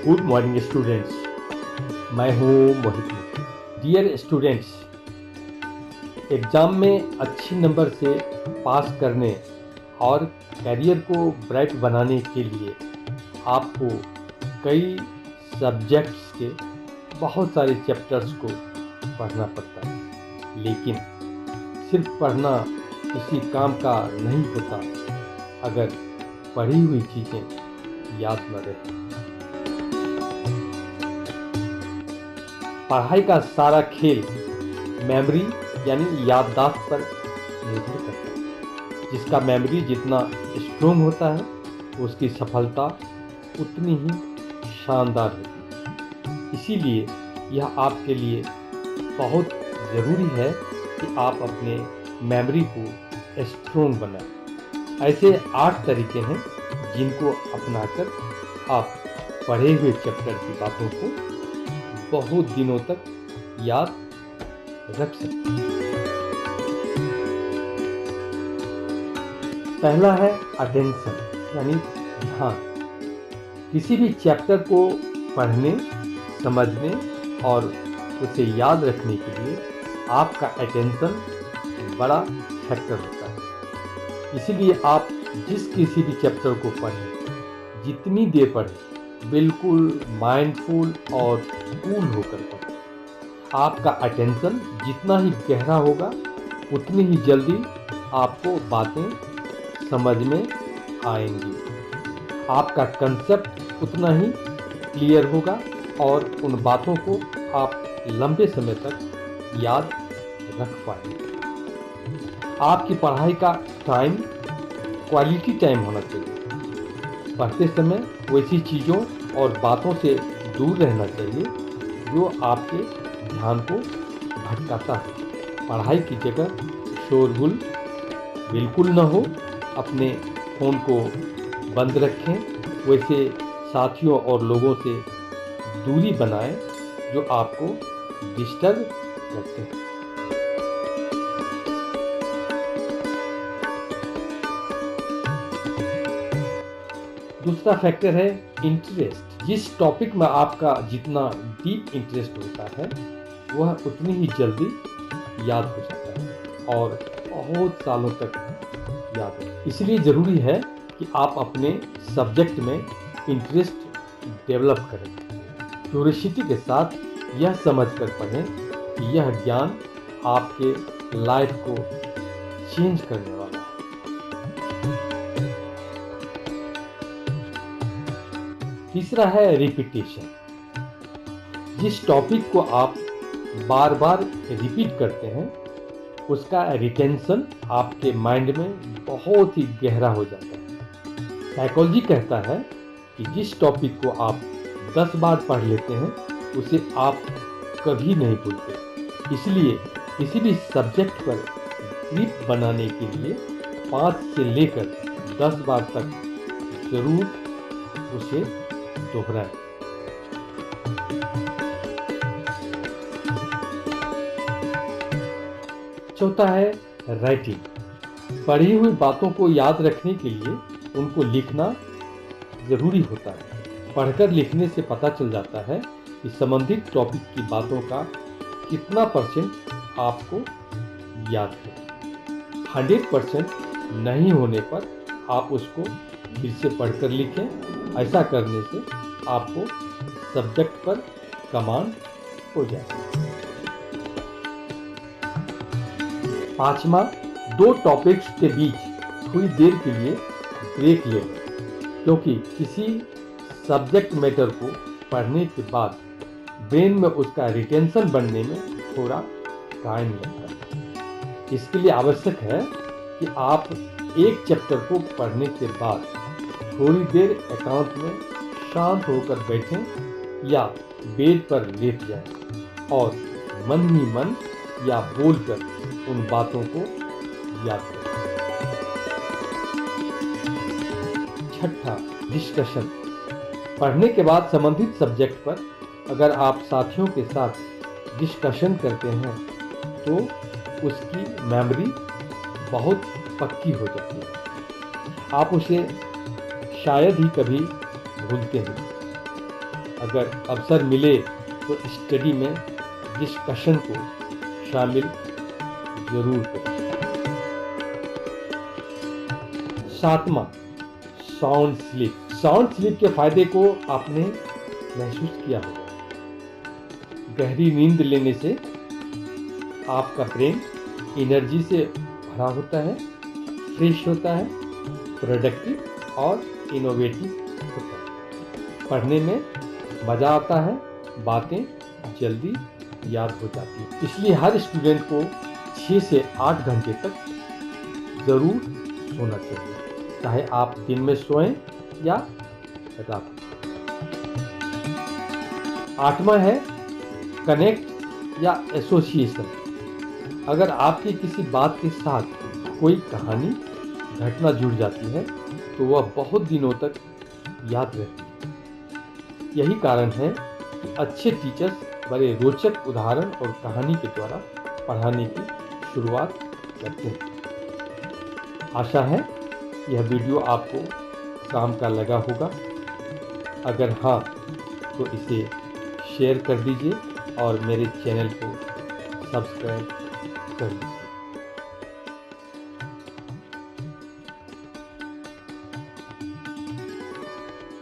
Good morning students, मैं हूँ मोहित। Dear students, exam में अच्छे नंबर से पास करने और करियर को ब्राइट बनाने के लिए आपको कई सब्जेक्ट्स के बहुत सारे चैप्टर्स को पढ़ना पड़ता है। लेकिन सिर्फ पढ़ना किसी काम का नहीं होता अगर पढ़ी हुई चीज़ें याद न रहें। पढ़ाई का सारा खेल मेमोरी यानी याददाश्त पर निर्भर करता है। जिसका मेमोरी जितना स्ट्रोंग होता है उसकी सफलता उतनी ही शानदार होती है। इसीलिए यह आपके लिए बहुत ज़रूरी है कि आप अपने मेमोरी को स्ट्रोंग बनाएं। ऐसे 8 तरीके हैं जिनको अपनाकर आप पढ़े हुए चैप्टर की बातों को बहुत दिनों तक याद रख सकते हैं। पहला है अटेंशन यानी ध्यान। किसी भी चैप्टर को पढ़ने, समझने और उसे याद रखने के लिए आपका अटेंशन बड़ा फैक्टर होता है। इसीलिए आप किसी भी चैप्टर को पढ़ें, जितनी देर पढ़ें, बिल्कुल माइंडफुल और कूल होकर पढ़ें। आपका अटेंशन जितना ही गहरा होगा उतनी ही जल्दी आपको बातें समझ में आएंगी। आपका कंसेप्ट उतना ही क्लियर होगा और उन बातों को आप लंबे समय तक याद रख पाएंगे। आपकी पढ़ाई का टाइम क्वालिटी टाइम होना चाहिए। पढ़ते समय वैसी चीज़ों और बातों से दूर रहना चाहिए जो आपके ध्यान को भटकाता है। पढ़ाई की जगह शोरगुल बिल्कुल न हो। अपने फ़ोन को बंद रखें। वैसे साथियों और लोगों से दूरी बनाएं जो आपको डिस्टर्ब करते हैं। दूसरा फैक्टर है इंटरेस्ट। जिस टॉपिक में आपका जितना डीप इंटरेस्ट होता है वह उतनी ही जल्दी याद हो जाता है और बहुत सालों तक याद है। इसलिए ज़रूरी है कि आप अपने सब्जेक्ट में इंटरेस्ट डेवलप करें। क्यूरियोसिटी के साथ यह समझकर पढ़ें कि यह ज्ञान आपके लाइफ को चेंज करने वाला है। तीसरा है रिपीटेशन। जिस टॉपिक को आप बार बार रिपीट करते हैं उसका रिटेंशन आपके माइंड में बहुत ही गहरा हो जाता है। साइकोलॉजी कहता है कि जिस टॉपिक को आप 10 बार पढ़ लेते हैं उसे आप कभी नहीं भूलते। इसलिए किसी भी सब्जेक्ट पर ग्रिप बनाने के लिए 5 से लेकर 10 बार तक जरूर उसे दोहराएं। चौथा है राइटिंग। पढ़ी हुई बातों को याद रखने के लिए उनको लिखना जरूरी होता है। पढ़कर लिखने से पता चल जाता है कि संबंधित टॉपिक की बातों का कितना % आपको याद है। 100% नहीं होने पर आप उसको फिर से पढ़कर लिखें। ऐसा करने से आपको सब्जेक्ट पर कमांड हो जाएगा। 5वां, 2 टॉपिक्स के बीच थोड़ी देर के लिए ब्रेक ले लें, क्योंकि किसी सब्जेक्ट मैटर को पढ़ने के बाद ब्रेन में उसका रिटेंशन बनने में थोड़ा टाइम लगता है। इसके लिए आवश्यक है कि आप एक चैप्टर को पढ़ने के बाद थोड़ी देर एकांत में शांत होकर बैठें या बेड पर लेट जाएं और मन ही मन या बोलकर उन बातों को याद करें। 6, डिस्कशन। पढ़ने के बाद संबंधित सब्जेक्ट पर अगर आप साथियों के साथ डिस्कशन करते हैं तो उसकी मेमोरी बहुत पक्की हो जाती है। आप उसे शायद ही कभी भूलते हैं। अगर अवसर मिले तो स्टडी में डिस्कशन को शामिल जरूर करें। 7वां, साउंड स्लीप। साउंड स्लीप के फायदे को आपने महसूस किया होगा। गहरी नींद लेने से आपका ब्रेन एनर्जी से भरा होता है, फ्रेश होता है, प्रोडक्टिव और इनोवेटिव होता है। पढ़ने में मज़ा आता है, बातें जल्दी याद हो जाती हैं। इसलिए हर स्टूडेंट को 6 से 8 घंटे तक ज़रूर सोना चाहिए, चाहे आप दिन में सोएं या रात में। 8वां है कनेक्ट या एसोसिएशन। अगर आपकी किसी बात के साथ कोई कहानी, घटना जुड़ जाती है तो वह बहुत दिनों तक याद रहती है। यही कारण है कि अच्छे टीचर्स बड़े रोचक उदाहरण और कहानी के द्वारा पढ़ाने की शुरुआत करते हैं। आशा है यह वीडियो आपको काम का लगा होगा। अगर हाँ तो इसे शेयर कर दीजिए और मेरे चैनल को सब्सक्राइब कर लीजिए।